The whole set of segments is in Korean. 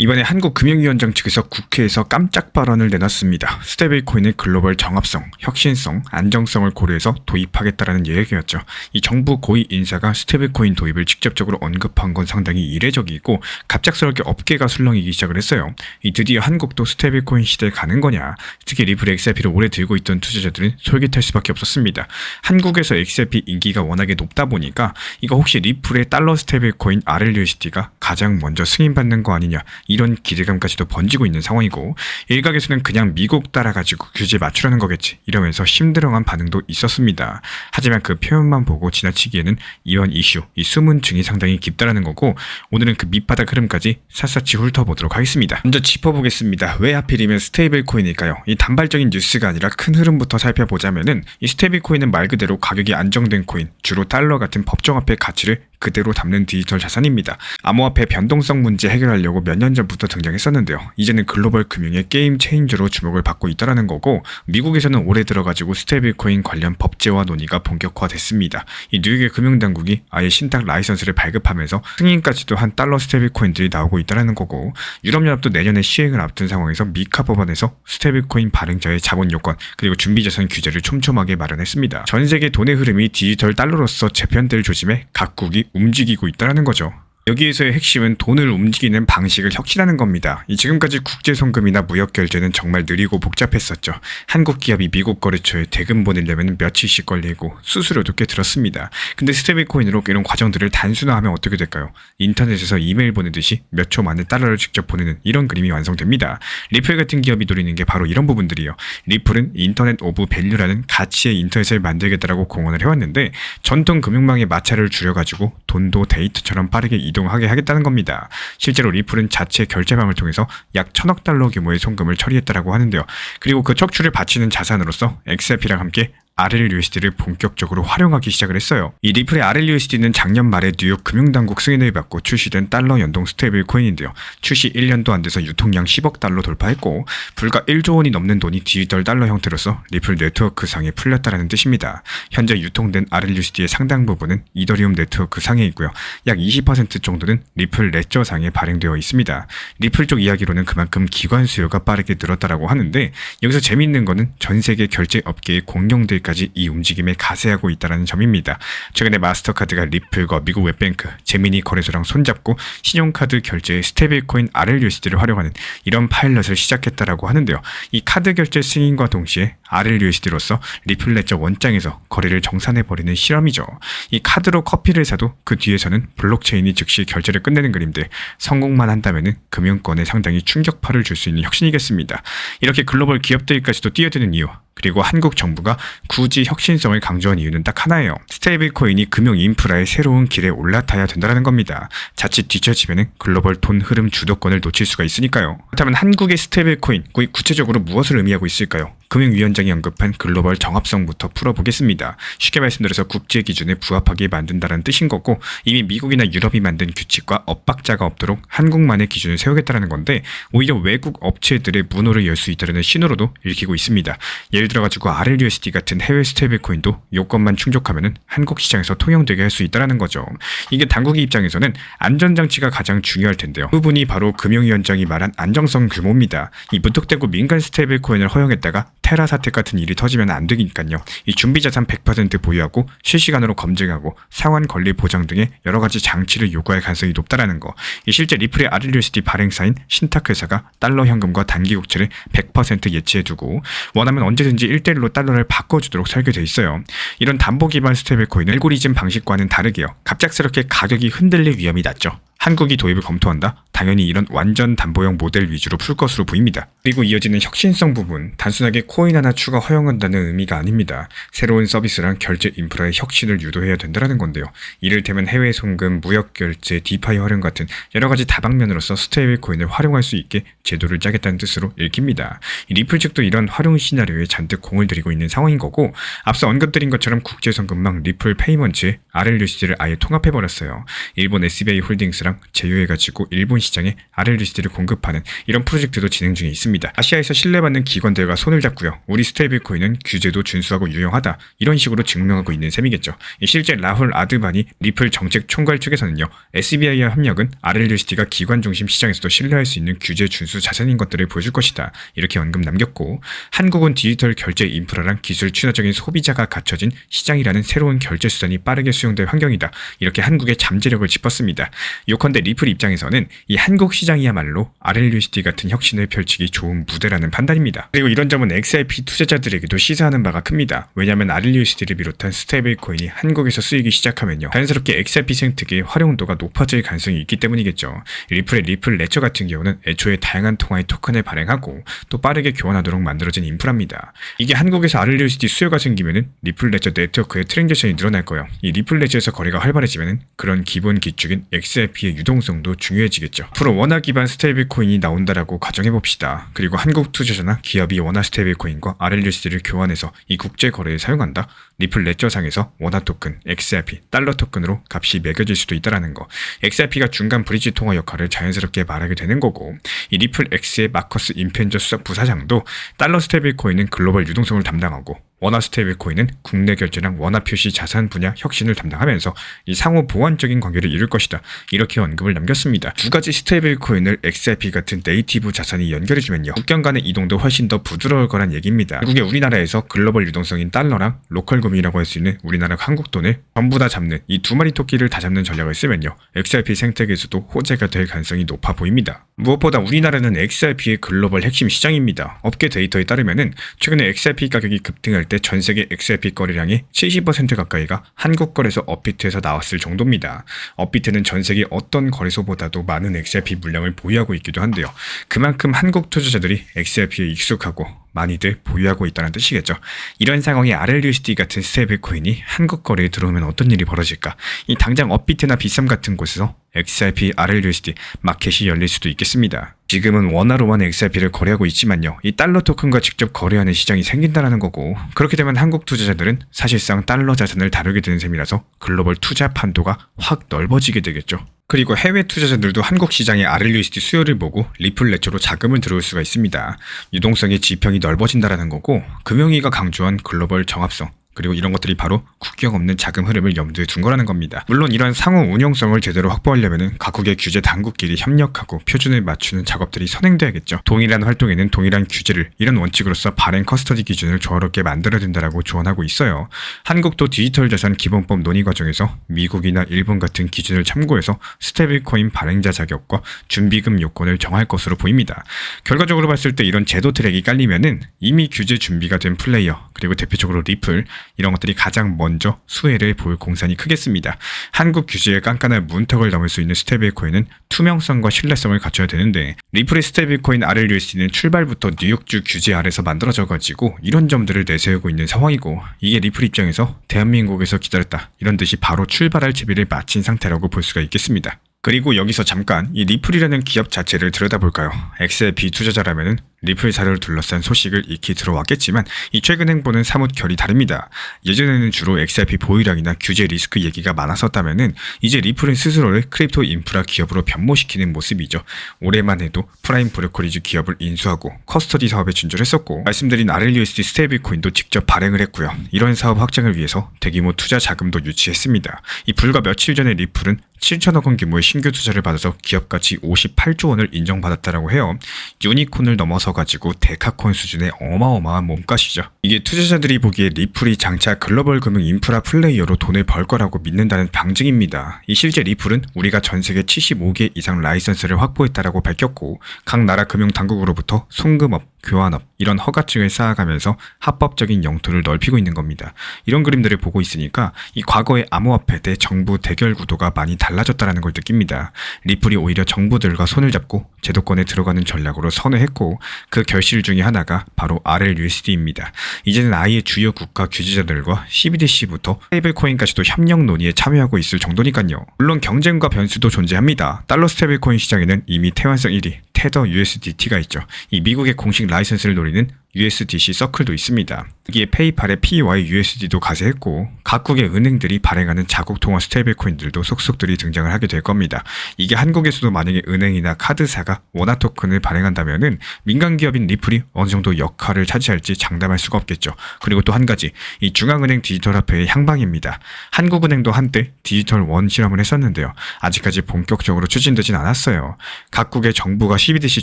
이번에 한국금융위원장 측에서 국회에서 깜짝 발언을 내놨습니다. 스테이블코인의 글로벌 정합성, 혁신성, 안정성을 고려해서 도입하겠다라는 이야기였죠. 이 정부 고위 인사가 스테이블코인 도입을 직접적으로 언급한 건 상당히 이례적이고 갑작스럽게 업계가 술렁이기 시작을 했어요. 드디어 한국도 스테이블코인 시대에 가는 거냐. 특히 리플 XRP를 오래 들고 있던 투자자들은 솔깃할 수밖에 없었습니다. 한국에서 XRP 인기가 워낙에 높다 보니까 이거 혹시 리플의 달러 스테이블코인 RLUSD가 가장 먼저 승인받는 거 아니냐, 이런 기대감까지도 번지고 있는 상황이고, 일각에서는 그냥 미국 따라가지고 규제 맞추려는 거겠지 이러면서 심드렁한 반응도 있었습니다. 하지만 그 표현만 보고 지나치기에는 이번 이슈, 이 수문증이 상당히 깊다라는 거고, 오늘은 그 밑바닥 흐름까지 샅샅이 훑어보도록 하겠습니다. 먼저 짚어보겠습니다. 왜 하필이면 스테이블 코인일까요? 이 단발적인 뉴스가 아니라 큰 흐름부터 살펴보자면은, 이 스테이블 코인은 말 그대로 가격이 안정된 코인, 주로 달러 같은 법정화폐 가치를 그대로 담는 디지털 자산입니다. 암호화폐 변동성 문제 해결하려고 몇 년 전부터 등장했었는데요. 이제는 글로벌 금융의 게임 체인저로 주목을 받고 있다는 거고, 미국에서는 올해 들어가지고 스테이블코인 관련 법제화 논의가 본격화됐습니다. 이 뉴욕의 금융당국이 아예 신탁 라이선스를 발급하면서 승인까지도 한 달러 스테이블코인들이 나오고 있다는 거고, 유럽연합도 내년에 시행을 앞둔 상황에서 미카 법안에서 스테이블코인 발행자의 자본 요건 그리고 준비자산 규제를 촘촘하게 마련했습니다. 전 세계 돈의 흐름이 디지털 달러로서 재편될 조짐에 각국이 움직이고 있다는 거죠. 여기에서의 핵심은 돈을 움직이는 방식을 혁신하는 겁니다. 지금까지 국제송금이나 무역결제는 정말 느리고 복잡했었죠. 한국 기업이 미국 거래처에 대금 보내려면 며칠씩 걸리고 수수료도 꽤 들었습니다. 근데 스테이블코인으로 이런 과정들을 단순화하면 어떻게 될까요? 인터넷에서 이메일 보내듯이 몇 초 만에 달러를 직접 보내는 이런 그림이 완성됩니다. 리플 같은 기업이 노리는 게 바로 이런 부분들이에요. 리플은 인터넷 오브 밸류라는 가치의 인터넷을 만들겠다라고 공언을 해왔는데, 전통 금융망의 마찰을 줄여가지고 돈도 데이터처럼 빠르게 이동하게 하겠다는 겁니다. 실제로 리플은 자체 결제방을 통해서 약 1000억 달러 규모의 송금을 처리했다라고 하는데요. 그리고 그 척추를 바치는 자산으로서 XRP랑 함께 RLUSD를 본격적으로 활용하기 시작을 했어요. 이 리플의 RLUSD는 작년 말에 뉴욕 금융당국 승인을 받고 출시된 달러 연동 스테이블 코인인데요. 출시 1년도 안 돼서 유통량 10억 달러 돌파했고, 불과 1조 원이 넘는 돈이 디지털 달러 형태로서 리플 네트워크 상에 풀렸다는 뜻입니다. 현재 유통된 RLUSD의 상당 부분은 이더리움 네트워크 상에 있고요. 약 20% 정도는 리플 레저 상에 발행되어 있습니다. 리플 쪽 이야기로는 그만큼 기관 수요가 빠르게 늘었다라고 하는데, 여기서 재미있는 거는 전 세계 결제 업계의 공룡들까지 이 움직임에 가세하고 있다는 점입니다. 최근에 마스터카드가 리플과 미국 웹뱅크, 제미니 거래소랑 손잡고 신용카드 결제에 스테이블코인 RLUSD를 활용하는 이런 파일럿을 시작했다라고 하는데요. 이 카드 결제 승인과 동시에 RLUSD로서 리플 레저 원장에서 거래를 정산해버리는 실험이죠. 이 카드로 커피를 사도 그 뒤에서는 블록체인이 즉시 결제를 끝내는 그림들, 성공만 한다면 금융권에 상당히 충격파를 줄 수 있는 혁신이겠습니다. 이렇게 글로벌 기업들까지도 뛰어드는 이유, 그리고 한국 정부가 굳이 혁신성을 강조한 이유는 딱 하나예요. 스테이블코인이 금융 인프라의 새로운 길에 올라타야 된다는 겁니다. 자칫 뒤처지면 글로벌 돈 흐름 주도권을 놓칠 수가 있으니까요. 그렇다면 한국의 스테이블코인, 구체적으로 무엇을 의미하고 있을까요? 금융위원장이 언급한 글로벌 정합성부터 풀어보겠습니다. 쉽게 말씀드려서 국제 기준에 부합하게 만든다는 뜻인 거고, 이미 미국이나 유럽이 만든 규칙과 엇박자가 없도록 한국만의 기준을 세우겠다는 건데, 오히려 외국 업체들의 문호를 열 수 있다는 신호로도 읽히고 있습니다. 예를 들어가지고 RLUSD 같은 해외 스테이블코인도 요건만 충족하면 한국 시장에서 통용되게 할 수 있다는 거죠. 이게 당국의 입장에서는 안전장치가 가장 중요할 텐데요. 그 부분이 바로 금융위원장이 말한 안정성 규모입니다. 이 무턱대고 민간 스테이블코인을 허용했다가 테라 사태 같은 일이 터지면 안 되니까요. 이 준비자산 100% 보유하고 실시간으로 검증하고 상환 권리 보장 등의 여러 가지 장치를 요구할 가능성이 높다라는 거. 이 실제 리플의 RLUSD 발행사인 신탁회사가 달러 현금과 단기 국채를 100% 예치해두고 원하면 언제든지 1대1로 달러를 바꿔주도록 설계되어 있어요. 이런 담보 기반 스테이블코인은 알고리즘 방식과는 다르게요. 갑작스럽게 가격이 흔들릴 위험이 낮죠. 한국이 도입을 검토한다? 당연히 이런 완전 담보형 모델 위주로 풀 것으로 보입니다. 그리고 이어지는 혁신성 부분, 단순하게 코인 하나 추가 허용한다는 의미가 아닙니다. 새로운 서비스랑 결제 인프라의 혁신을 유도해야 된다는 건데요. 이를테면 해외 송금, 무역 결제, 디파이 활용 같은 여러 가지 다방면으로서 스테이블 코인을 활용할 수 있게 제도를 짜겠다는 뜻으로 읽힙니다. 리플 측도 이런 활용 시나리오에 잔뜩 공을 들이고 있는 상황인 거고, 앞서 언급드린 것처럼 국제송금망 리플 페이먼츠에 RLUSD를 아예 통합해버렸어요. 일본 SBI 홀딩스랑 제휴해가지고 일본 시장에 RLUSD를 공급하는 이런 프로젝트도 진행 중에 있습니다. 있습니다. 아시아에서 신뢰받는 기관들과 손을 잡고요. 우리 스테이블 코인은 규제도 준수하고 유용하다. 이런 식으로 증명하고 있는 셈이겠죠. 실제 라훌 아드바니 리플 정책 총괄 측에서는요. SBI와 협력은 RLUSD가 기관 중심 시장에서도 신뢰할 수 있는 규제 준수 자산인 것들을 보여줄 것이다. 이렇게 언급 남겼고, 한국은 디지털 결제 인프라랑 기술 친화적인 소비자가 갖춰진 시장이라는 새로운 결제 수단이 빠르게 수용될 환경이다. 이렇게 한국의 잠재력을 짚었습니다. 요컨대 리플 입장에서는 이 한국 시장이야말로 RLUSD 같은 혁신을 펼치기 좋은 무대라는 판단입니다. 그리고 이런 점은 XRP 투자자들에게도 시사하는 바가 큽니다. 왜냐하면 RLUSD를 비롯한 스테이블 코인이 한국에서 쓰이기 시작하면요. 자연스럽게 XRP 생태계의 활용도가 높아질 가능성이 있기 때문이겠죠. 리플의 리플 레저 같은 경우는 애초에 다양한 통화의 토큰을 발행하고 또 빠르게 교환하도록 만들어진 인프라입니다. 이게 한국에서 RLUSD 수요가 생기면은 리플 레저 네트워크의 트랜잭션이 늘어날 거예요. 이 리플 레저에서 거래가 활발해지면은 그런 기본 기축인 XRP의 유동성도 중요해지겠죠. 앞으로 원화 기반 스테이블 코인이 나온다라고 가정해봅시다. 그리고 한국 투자자나 기업이 원화 스테이블 코인과 RLUSD를 교환해서 이 국제 거래에 사용한다. 리플 레저상에서 원화 토큰, XRP, 달러 토큰으로 값이 매겨질 수도 있다라는 거. XRP가 중간 브리지 통화 역할을 자연스럽게 말하게 되는 거고, 이 리플 X의 마커스 임펜저 수석 부사장도 달러 스테이블 코인은 글로벌 유동성을 담당하고 원화 스테이블 코인은 국내 결제랑 원화 표시 자산 분야 혁신을 담당하면서 이 상호 보완적인 관계를 이룰 것이다. 이렇게 언급을 남겼습니다. 두 가지 스테이블 코인을 XRP 같은 네이티브 자산이 연결해주면요. 국경 간의 이동도 훨씬 더 부드러울 거란 얘기입니다. 결국에 우리나라에서 글로벌 유동성인 달러랑 로컬 금이라고 할 수 있는 우리나라 한국 돈을 전부 다 잡는 이 두 마리 토끼를 다 잡는 전략을 쓰면요. XRP 생태계에서도 호재가 될 가능성이 높아 보입니다. 무엇보다 우리나라는 XRP의 글로벌 핵심 시장입니다. 업계 데이터에 따르면은 최근에 XRP 가격이 급등할 때 전 세계 XRP 거래량의 70% 가까이가 한국 거래소 업비트에서 나왔을 정도입니다. 업비트는 전 세계 어떤 거래소보다도 많은 XRP 물량을 보유하고 있기도 한데요. 그만큼 한국 투자자들이 XRP에 익숙하고 많이들 보유하고 있다는 뜻이겠죠. 이런 상황에 RLUSD 같은 스테이블 코인이 한국 거래에 들어오면 어떤 일이 벌어질까? 이 당장 업비트나 비썸 같은 곳에서 XRP, RLUSD 마켓이 열릴 수도 있겠습니다. 지금은 원화로만 XRP를 거래하고 있지만요. 이 달러 토큰과 직접 거래하는 시장이 생긴다는 거고, 그렇게 되면 한국 투자자들은 사실상 달러 자산을 다루게 되는 셈이라서 글로벌 투자 판도가 확 넓어지게 되겠죠. 그리고 해외 투자자들도 한국 시장의 RLUSD 수요를 보고 리플 레저로 자금을 들어올 수가 있습니다. 유동성의 지평이 넓어진다는 거고, 금융위가 강조한 글로벌 정합성, 그리고 이런 것들이 바로 국경 없는 자금 흐름을 염두에 둔 거라는 겁니다. 물론 이런 상호 운용성을 제대로 확보하려면 각국의 규제 당국끼리 협력하고 표준을 맞추는 작업들이 선행돼야겠죠. 동일한 활동에는 동일한 규제를, 이런 원칙으로서 발행 커스터디 기준을 조화롭게 만들어야 된다고 조언하고 있어요. 한국도 디지털 자산 기본법 논의 과정에서 미국이나 일본 같은 기준을 참고해서 스테이블 코인 발행자 자격과 준비금 요건을 정할 것으로 보입니다. 결과적으로 봤을 때 이런 제도 트랙이 깔리면은 이미 규제 준비가 된 플레이어, 그리고 대표적으로 리플, 이런 것들이 가장 먼저 수혜를 볼 공산이 크겠습니다. 한국 규제의 깐깐한 문턱을 넘을 수 있는 스테이블 코인은 투명성과 신뢰성을 갖춰야 되는데, 리플의 스테이블 코인 RLUSD는 출발부터 뉴욕주 규제 아래서 만들어져가지고 이런 점들을 내세우고 있는 상황이고, 이게 리플 입장에서 대한민국에서 기다렸다, 이런 듯이 바로 출발할 채비를 마친 상태라고 볼 수가 있겠습니다. 그리고 여기서 잠깐 이 리플이라는 기업 자체를 들여다볼까요? XRP 투자자라면은 리플사를 둘러싼 소식을 익히 들어왔겠지만 이 최근 행보는 사뭇 결이 다릅니다. 예전에는 주로 XRP 보유량이나 규제 리스크 얘기가 많았었다면은 이제 리플은 스스로를 크립토 인프라 기업으로 변모시키는 모습이죠. 올해만 해도 프라임 브로커리지 기업을 인수하고 커스터디 사업에 진출했었고, 말씀드린 RLUSD 스테이블 코인도 직접 발행을 했고요. 이런 사업 확장을 위해서 대규모 투자 자금도 유치했습니다. 이 불과 며칠 전에 리플은 7천억 원 규모의 신규 투자를 받아서 기업 가치 58조 원을 인정받았다라고 해요. 유니콘을 넘어서 가지고 데카콘 수준의 어마어마한 몸값이죠. 이게 투자자들이 보기에 리플이 장차 글로벌 금융 인프라 플레이어로 돈을 벌 거라고 믿는다는 방증입니다. 이 실제 리플은 우리가 전 세계 75개 이상 라이선스를 확보했다라고 밝혔고, 각 나라 금융 당국으로부터 송금업, 교환업, 이런 허가증을 쌓아가면서 합법적인 영토를 넓히고 있는 겁니다. 이런 그림들을 보고 있으니까 이 과거의 암호화폐 대 정부 대결 구도가 많이 달라졌다는 걸 느낍니다. 리플이 오히려 정부들과 손을 잡고 제도권에 들어가는 전략으로 선회했고, 그 결실 중에 하나가 바로 RLUSD입니다. 이제는 아예 주요 국가 규제자들과 CBDC부터 스테이블코인까지도 협력 논의에 참여하고 있을 정도니까요. 물론 경쟁과 변수도 존재합니다. 달러 스테이블코인 시장에는 이미 태환성 1위 테더 USDT가 있죠. 이 미국의 공식 라이선스를 노리는 USDC 서클도 있습니다. 여기에 페이팔에 PYUSD도 가세했고 각국의 은행들이 발행하는 자국 통화 스테이블코인들도 속속들이 등장을 하게 될 겁니다. 이게 한국에서도 만약에 은행이나 카드사가 원화 토큰을 발행한다면은 민간 기업인 리플이 어느 정도 역할을 차지할지 장담할 수가 없겠죠. 그리고 또 한 가지, 이 중앙은행 디지털화폐의 향방입니다. 한국은행도 한때 디지털 원 실험을 했었는데요. 아직까지 본격적으로 추진되진 않았어요. 각국의 정부가 CBDC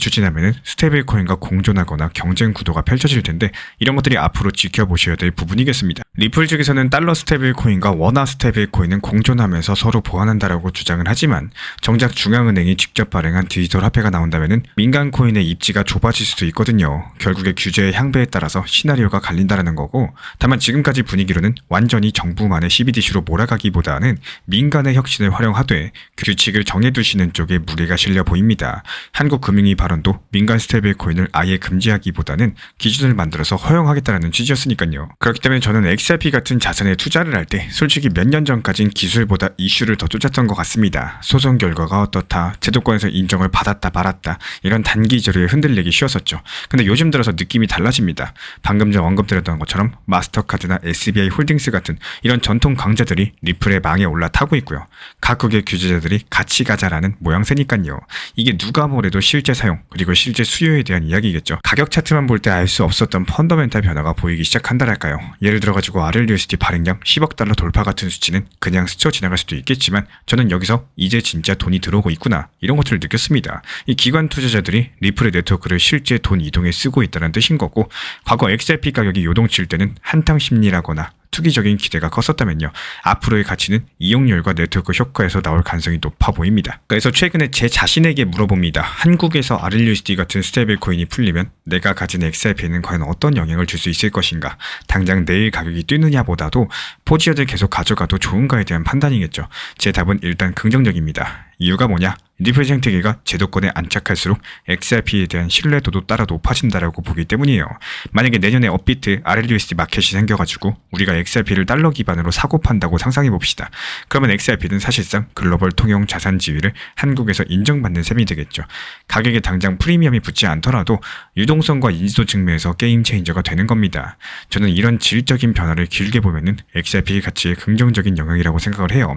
추진하면은 스테이블코인과 공존하거나 경쟁 구도가 펼쳐질 텐데 이런 것들이 앞으로 지켜보셔야 될 부분이겠습니다. 리플 측에서는 달러 스테이블코인과 원화 스테이블코인은 공존하면서 서로 보완한다라고 주장을 하지만 정작 중앙은행이 직접 발행한 디지털 화폐가 나온다면은 민간 코인의 입지가 좁아질 수도 있거든요. 결국에 규제의 향배에 따라서 시나리오가 갈린다라는 거고, 다만 지금까지 분위기로는 완전히 정부만의 CBDC로 몰아가기보다는 민간의 혁신을 활용하되 규칙을 정해두시는 쪽에 무게가 실려 보입니다. 한국금융위 발언도 민간 스테이블코인을 아예 금지하기보다는 기준을 만들어서 허용하겠다는 취지였으니까요. 그렇기 때문에 저는 XRP 같은 자산에 투자를 할 때 솔직히 몇 년 전까진 기술보다 이슈를 더 쫓았던 것 같습니다. 소송 결과가 어떻다, 제도권에서 인정을 받았다 말았다, 이런 단기 재료에 흔들리기 쉬웠었죠. 근데 요즘 들어서 느낌이 달라집니다. 방금 전 언급드렸던 것처럼 마스터카드나 SBI 홀딩스 같은 이런 전통 강자들이 리플의 망에 올라타고 있고요. 각국의 규제자들이 같이 가자라는 모양새니까요. 이게 누가 뭐래도 실제 사용 그리고 실제 수요에 대한 이야기겠죠. 가격 차트만 볼 때 알 수 없었던 펀더멘탈 변화가 보이기 시작한다랄까요. 예를 들어가지고 RLUSD 발행량 10억 달러 돌파 같은 수치는 그냥 스쳐 지나갈 수도 있겠지만 저는 여기서 이제 진짜 돈이 들어오고 있구나, 이런 것들을 느꼈습니다. 이 기관 투자자들이 리플의 네트워크를 실제 돈 이동에 쓰고 있다는 뜻인 거고, 과거 XRP 가격이 요동칠 때는 한탕 심리라거나 투기적인 기대가 컸었다면요, 앞으로의 가치는 이용률과 네트워크 효과에서 나올 가능성이 높아 보입니다. 그래서 최근에 제 자신에게 물어봅니다. 한국에서 RLUSD 같은 스테이블 코인이 풀리면 내가 가진 XRP에는 과연 어떤 영향을 줄 수 있을 것인가? 당장 내일 가격이 뛰느냐보다도 포지션을 계속 가져가도 좋은가에 대한 판단이겠죠. 제 답은 일단 긍정적입니다. 이유가 뭐냐? 리플 생태계가 제도권에 안착할수록 XRP에 대한 신뢰도도 따라 높아진다라고 보기 때문이에요. 만약에 내년에 업비트 RLUSD 마켓이 생겨가지고 우리가 XRP를 달러 기반으로 사고 판다고 상상해봅시다. 그러면 XRP는 사실상 글로벌 통용 자산 지위를 한국에서 인정받는 셈이 되겠죠. 가격에 당장 프리미엄이 붙지 않더라도 유동성과 인지도 측면에서 게임 체인저가 되는 겁니다. 저는 이런 질적인 변화를 길게 보면은 XRP 가치의 긍정적인 영향이라고 생각을 해요.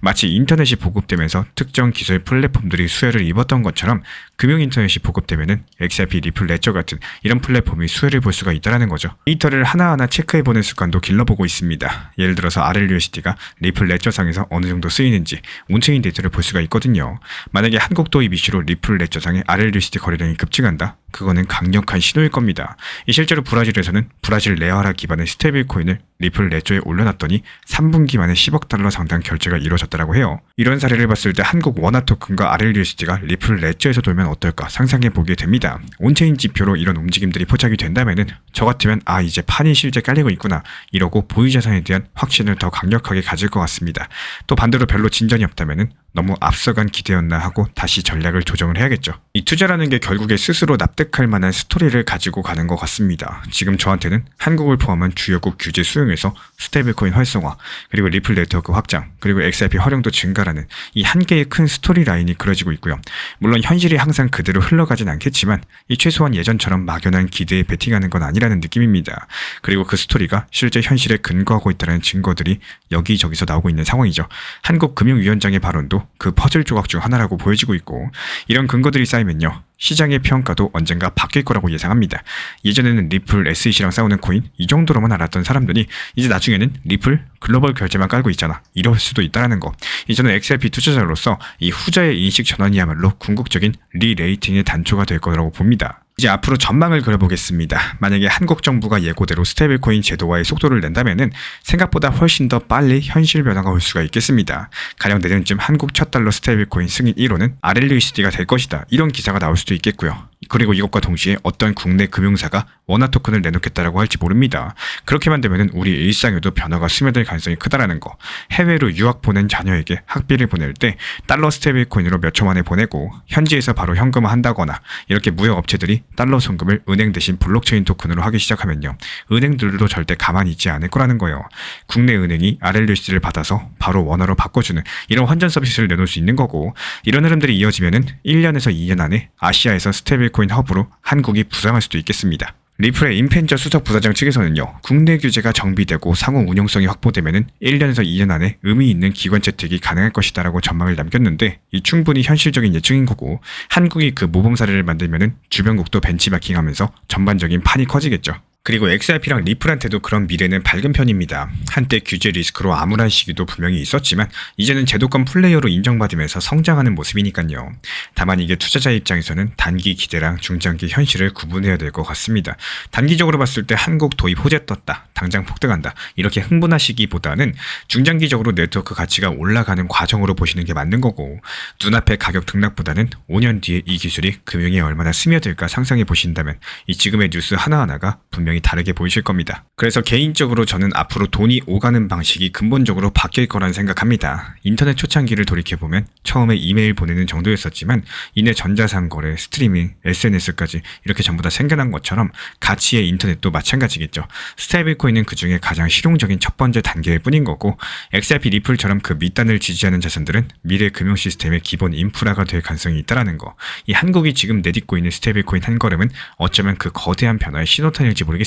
마치 인터넷이 보급되면서 특정 기술 플랫폼들이 수혜를 입었던 것처럼 금융인터넷이 보급되면은 XRP, 리플, 레저 같은 이런 플랫폼이 수혜를 볼 수가 있다는 거죠. 데이터를 하나하나 체크해보는 습관도 길러보고 있습니다. 예를 들어서 RLUSD가 리플 레저상에서 어느 정도 쓰이는지 온체인 데이터를 볼 수가 있거든요. 만약에 한국 도입 이슈로 리플 레저상의 RLUSD 거래량이 급증한다? 그거는 강력한 신호일 겁니다. 실제로 브라질에서는 브라질 레아라 기반의 스테이블 코인을 리플 레저에 올려놨더니 3분기 만에 10억 달러 상당 결제가 이루어졌다고 해요. 이런 사례를 봤을 때 한국 원화 토큰과 RLUSD가 리플 레저에서 돌면 어떨까 상상해 보게 됩니다. 온체인 지표로 이런 움직임들이 포착이 된다면은 저 같으면 이제 판이 실제 깔리고 있구나 이러고 보유 자산에 대한 확신을 더 강력하게 가질 것 같습니다. 또 반대로 별로 진전이 없다면은 너무 앞서간 기대였나 하고 다시 전략을 조정을 해야겠죠. 이 투자라는 게 결국에 스스로 납득할 만한 스토리를 가지고 가는 것 같습니다. 지금 저한테는 한국을 포함한 주요국 규제 수용에서 스테이블코인 활성화, 그리고 리플 네트워크 확장, 그리고 XRP 활용도 증가라는 이 한 개의 큰 스토리 라인이 그려지고 있고요. 물론 현실이 항상 그대로 흘러가진 않겠지만 이 최소한 예전처럼 막연한 기대에 베팅하는 건 아니라는 느낌입니다. 그리고 그 스토리가 실제 현실에 근거하고 있다는 증거들이 여기저기서 나오고 있는 상황이죠. 한국금융위원장의 발언도 그 퍼즐 조각 중 하나라고 보여지고 있고, 이런 근거들이 쌓이면요, 시장의 평가도 언젠가 바뀔 거라고 예상합니다. 예전에는 리플 SEC랑 싸우는 코인 이 정도로만 알았던 사람들이 이제 나중에는 리플 글로벌 결제만 깔고 있잖아, 이럴 수도 있다는 거. 저는 XRP 투자자로서 이 후자의 인식 전환이야말로 궁극적인 리레이팅의 단초가 될 거라고 봅니다. 이제 앞으로 전망을 그려보겠습니다. 만약에 한국 정부가 예고대로 스테이블코인 제도화의 속도를 낸다면은 생각보다 훨씬 더 빨리 현실 변화가 올 수가 있겠습니다. 가령 내년쯤 한국 첫 달러 스테이블코인 승인 1호는 RLUSD가 될 것이다, 이런 기사가 나올 수도 있겠고요. 그리고 이것과 동시에 어떤 국내 금융사가 원화 토큰을 내놓겠다라고 할지 모릅니다. 그렇게만 되면은 우리 일상에도 변화가 스며들 가능성이 크다라는 거. 해외로 유학 보낸 자녀에게 학비를 보낼 때 달러 스테이블 코인으로 몇 초 만에 보내고 현지에서 바로 현금화한다거나 이렇게 무역 업체들이 달러 송금을 은행 대신 블록체인 토큰으로 하기 시작하면요, 은행들도 절대 가만히 있지 않을 거라는 거예요. 국내 은행이 RLUSD를 받아서 바로 원화로 바꿔주는 이런 환전 서비스를 내놓을 수 있는 거고, 이런 흐름들이 이어지면은 1년에서 2년 안에 아시아에서 스테이블 코인 허브로 한국이 부상할 수도 있겠습니다. 리플의 임펜저 수석 부사장 측에서는요, 국내 규제가 정비되고 상호 운용성이 확보되면은 1년에서 2년 안에 의미 있는 기관 채택이 가능할 것이다라고 전망을 남겼는데, 이 충분히 현실적인 예측인 거고, 한국이 그 모범 사례를 만들면은 주변국도 벤치마킹하면서 전반적인 판이 커지겠죠. 그리고 XRP랑 리플한테도 그런 미래는 밝은 편입니다. 한때 규제 리스크로 암울한 시기도 분명히 있었지만 이제는 제도권 플레이어로 인정받으면서 성장하는 모습이니까요. 다만 이게 투자자 입장에서는 단기 기대랑 중장기 현실을 구분해야 될 것 같습니다. 단기적으로 봤을 때 한국 도입 호재 떴다, 당장 폭등한다, 이렇게 흥분하시기보다는 중장기적으로 네트워크 가치가 올라가는 과정으로 보시는 게 맞는 거고, 눈앞의 가격 등락보다는 5년 뒤에 이 기술이 금융에 얼마나 스며들까 상상해 보신다면 이 지금의 뉴스 하나하나가 분명히 다르게 보이실 겁니다. 그래서 개인적으로 저는 앞으로 돈이 오가는 방식이 근본적으로 바뀔 거란 생각합니다. 인터넷 초창기를 돌이켜보면 처음에 이메일 보내는 정도였었지만 이내 전자상 거래, 스트리밍, SNS까지 이렇게 전부 다 생겨난 것처럼 가치의 인터넷도 마찬가지겠죠. 스테이블코인은 그 중에 가장 실용적인 첫 번째 단계일 뿐인 거고, XRP 리플처럼 그 밑단을 지지하는 자산들은 미래 금융 시스템의 기본 인프라가 될 가능성이 있다는 거. 이 한국이 지금 내딛고 있는 스테이블코인 한 걸음은 어쩌면 그 거대한 변화의 신호탄일지 모르겠습니다.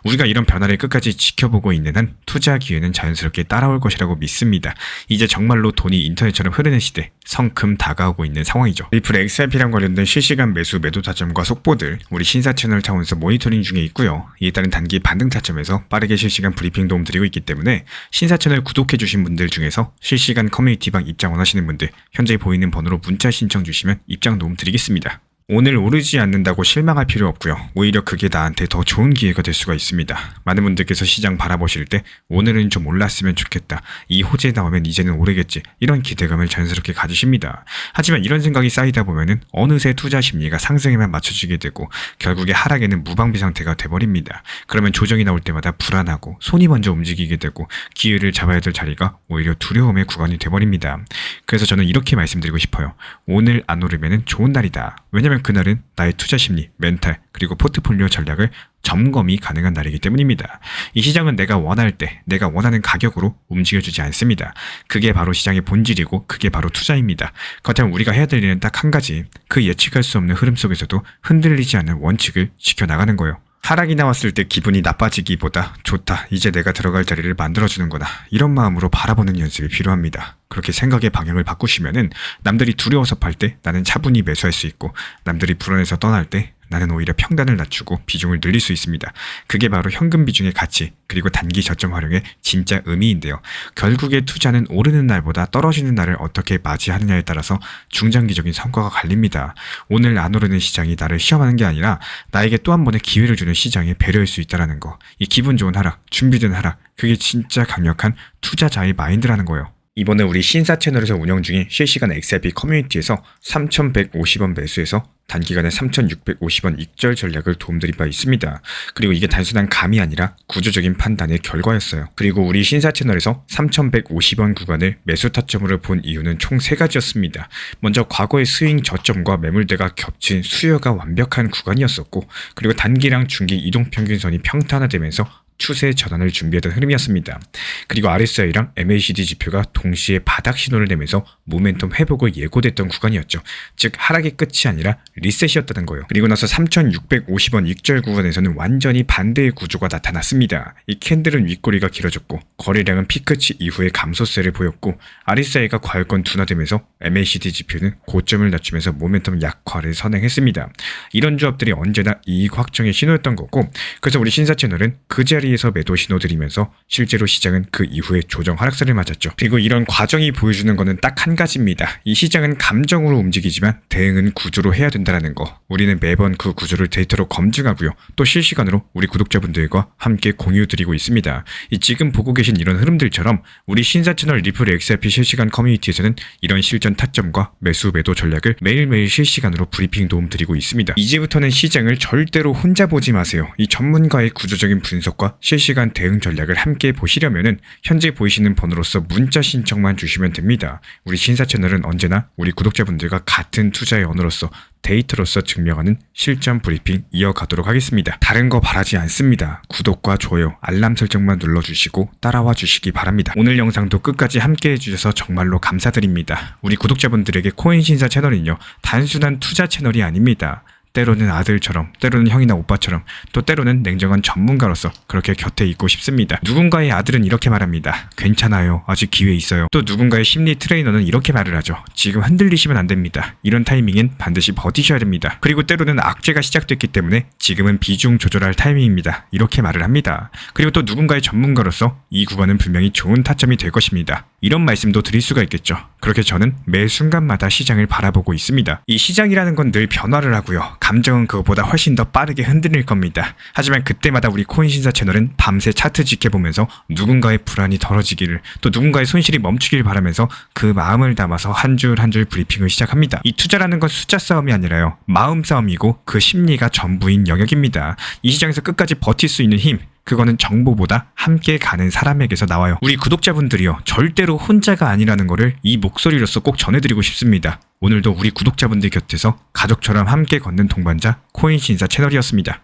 우리가 이런 변화를 끝까지 지켜보고 있는 한 투자 기회는 자연스럽게 따라올 것이라고 믿습니다. 이제 정말로 돈이 인터넷처럼 흐르는 시대, 성큼 다가오고 있는 상황이죠. 리플 XRP랑 관련된 실시간 매수 매도 타점과 속보들 우리 신사 채널 차원에서 모니터링 중에 있고요. 이에 따른 단기 반등 타점에서 빠르게 실시간 브리핑 도움 드리고 있기 때문에 신사 채널 구독해주신 분들 중에서 실시간 커뮤니티방 입장 원하시는 분들 현재 보이는 번호로 문자 신청 주시면 입장 도움 드리겠습니다. 오늘 오르지 않는다고 실망할 필요 없고요. 오히려 그게 나한테 더 좋은 기회가 될 수가 있습니다. 많은 분들께서 시장 바라보실 때 오늘은 좀 올랐으면 좋겠다, 이 호재 나오면 이제는 오르겠지, 이런 기대감을 자연스럽게 가지십니다. 하지만 이런 생각이 쌓이다 보면은 어느새 투자 심리가 상승에만 맞춰지게 되고 결국에 하락에는 무방비 상태가 돼버립니다. 그러면 조정이 나올 때마다 불안하고 손이 먼저 움직이게 되고 기회를 잡아야 될 자리가 오히려 두려움의 구간이 돼버립니다. 그래서 저는 이렇게 말씀드리고 싶어요. 오늘 안 오르면은 좋은 날이다. 왜냐면 그날은 나의 투자 심리, 멘탈, 그리고 포트폴리오 전략을 점검이 가능한 날이기 때문입니다. 이 시장은 내가 원할 때, 내가 원하는 가격으로 움직여주지 않습니다. 그게 바로 시장의 본질이고 그게 바로 투자입니다. 그렇다면 우리가 해야 될 일은 딱 한 가지, 그 예측할 수 없는 흐름 속에서도 흔들리지 않는 원칙을 지켜나가는 거예요. 하락이 나왔을 때 기분이 나빠지기보다 좋다, 이제 내가 들어갈 자리를 만들어주는 거다, 이런 마음으로 바라보는 연습이 필요합니다. 그렇게 생각의 방향을 바꾸시면은 남들이 두려워서 팔 때 나는 차분히 매수할 수 있고, 남들이 불안해서 떠날 때 나는 오히려 평단을 낮추고 비중을 늘릴 수 있습니다. 그게 바로 현금 비중의 가치, 그리고 단기 저점 활용의 진짜 의미인데요. 결국에 투자는 오르는 날보다 떨어지는 날을 어떻게 맞이하느냐에 따라서 중장기적인 성과가 갈립니다. 오늘 안 오르는 시장이 나를 시험하는 게 아니라 나에게 또 한 번의 기회를 주는 시장에 배려할 수 있다는 거. 이 기분 좋은 하락, 준비된 하락, 그게 진짜 강력한 투자자의 마인드라는 거예요. 이번에 우리 신사 채널에서 운영 중인 실시간 XRP 커뮤니티에서 3,150원 매수해서 단기간에 3,650원 익절 전략을 도움드린 바 있습니다. 그리고 이게 단순한 감이 아니라 구조적인 판단의 결과였어요. 그리고 우리 신사 채널에서 3,150원 구간을 매수 타점으로 본 이유는 총 3가지였습니다. 먼저 과거의 스윙 저점과 매물대가 겹친 수요가 완벽한 구간이었었고, 그리고 단기랑 중기 이동평균선이 평탄화되면서 추세 전환을 준비하던 흐름이었습니다. 그리고 RSI랑 MACD 지표가 동시에 바닥 신호를 내면서 모멘텀 회복을 예고됐던 구간이었죠. 즉 하락의 끝이 아니라 리셋이었다는 거예요. 그리고 나서 3,650원 익절 구간에서는 완전히 반대의 구조가 나타났습니다. 이 캔들은 윗꼬리가 길어졌고 거래량은 피크치 이후에 감소세를 보였고, RSI가 과열권 둔화되면서 MACD 지표는 고점을 낮추면서 모멘텀 약화를 선행했습니다. 이런 조합들이 언제나 이익 확정의 신호였던 거고, 그래서 우리 신사 채널은 그 자리에서 매도 신호 드리면서 실제로 시장은 그 이후에 조정 하락세를 맞았죠. 그리고 이런 과정이 보여주는 거는 딱 한 가지입니다. 이 시장은 감정으로 움직이지만 대응은 구조로 해야 된다는 거. 우리는 매번 그 구조를 데이터로 검증하고요. 또 실시간으로 우리 구독자분들과 함께 공유드리고 있습니다. 이 지금 보고 계신 이런 흐름들처럼 우리 신사 채널 리플 XRP 실시간 커뮤니티에서는 이런 실전 타점과 매수 매도 전략을 매일매일 실시간으로 브리핑 도움 드리고 있습니다. 이제부터는 시장을 절대로 혼자 보지 마세요. 이 전문가의 구조적인 분석과 실시간 대응 전략을 함께 보시려면은 현재 보이시는 번호로서 문자 신청만 주시면 됩니다. 우리 신사 채널은 언제나 우리 구독자분들과 같은 투자의 언어로서 데이터로서 증명하는 실전 브리핑 이어가도록 하겠습니다. 다른 거 바라지 않습니다. 구독과 좋아요, 알람 설정만 눌러주시고 따라와 주시기 바랍니다. 오늘 영상도 끝까지 함께 해주셔서 정말로 감사드립니다. 우리 구독자분들에게 코인 신사 채널은요, 단순한 투자 채널이 아닙니다. 때로는 아들처럼, 때로는 형이나 오빠처럼, 또 때로는 냉정한 전문가로서 그렇게 곁에 있고 싶습니다. 누군가의 아들은 이렇게 말합니다. 괜찮아요. 아직 기회 있어요. 또 누군가의 심리 트레이너는 이렇게 말을 하죠. 지금 흔들리시면 안 됩니다. 이런 타이밍엔 반드시 버티셔야 됩니다. 그리고 때로는 악재가 시작됐기 때문에 지금은 비중 조절할 타이밍입니다. 이렇게 말을 합니다. 그리고 또 누군가의 전문가로서 이 구간은 분명히 좋은 타점이 될 것입니다. 이런 말씀도 드릴 수가 있겠죠. 그렇게 저는 매 순간마다 시장을 바라보고 있습니다. 이 시장이라는 건 늘 변화를 하고요. 감정은 그것보다 훨씬 더 빠르게 흔들릴 겁니다. 하지만 그때마다 우리 코인신사 채널은 밤새 차트 지켜보면서 누군가의 불안이 덜어지기를, 또 누군가의 손실이 멈추길 바라면서 그 마음을 담아서 한 줄 한 줄 브리핑을 시작합니다. 이 투자라는 건 숫자 싸움이 아니라요. 마음 싸움이고 그 심리가 전부인 영역입니다. 이 시장에서 끝까지 버틸 수 있는 힘, 그거는 정보보다 함께 가는 사람에게서 나와요. 우리 구독자분들이요, 절대로 혼자가 아니라는 거를 이 목소리로서 꼭 전해드리고 싶습니다. 오늘도 우리 구독자분들 곁에서 가족처럼 함께 걷는 동반자 코인신사 채널이었습니다.